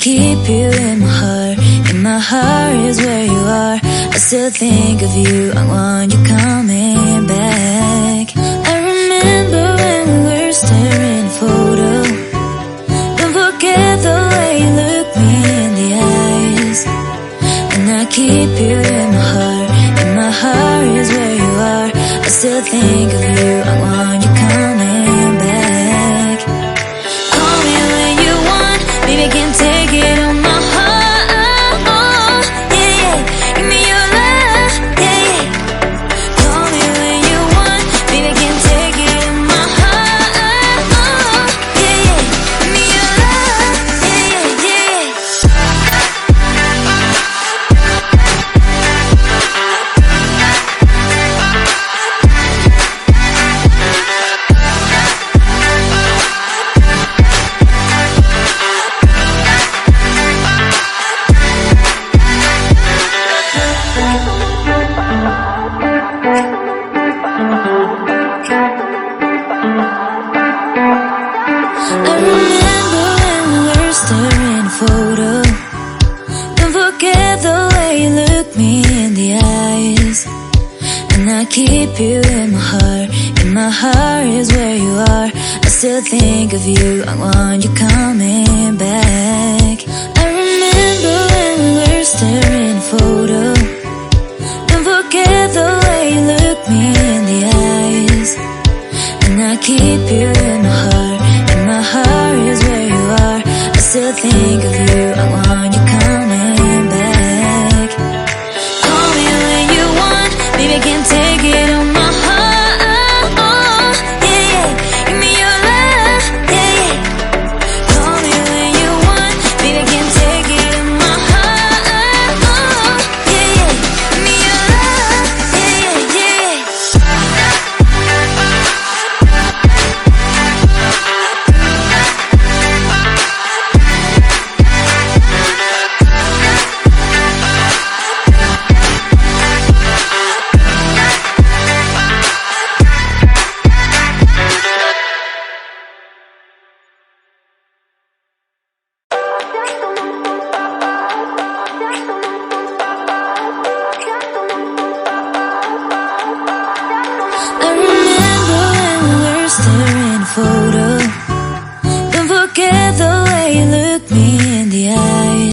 keep you in my heart. In my heart is where you are. I still think of you, I want you coming back. I remember when we were staring at a photo. Don't forget the way you look me in the eyes. And I keep you in my heart. In my heart is where you are. I still think of you, I want you coming back. Call me when you want, baby, I can't take it on my heart. Yeah, yeah, give me your love, yeah, yeah. Call me when you want, baby, I can't take it on my heart. Yeah, yeah, give me your love, yeah, yeah, yeah. I remember when we were staring at a photo. Don't forget the way you look me in the eyes. And I keep you in my heart. In my heart is where you are. I still think of you, I want you coming back. I remember when we were staring at a photo. Don't forget the way you look me in the eyes. And I keep you in my heart.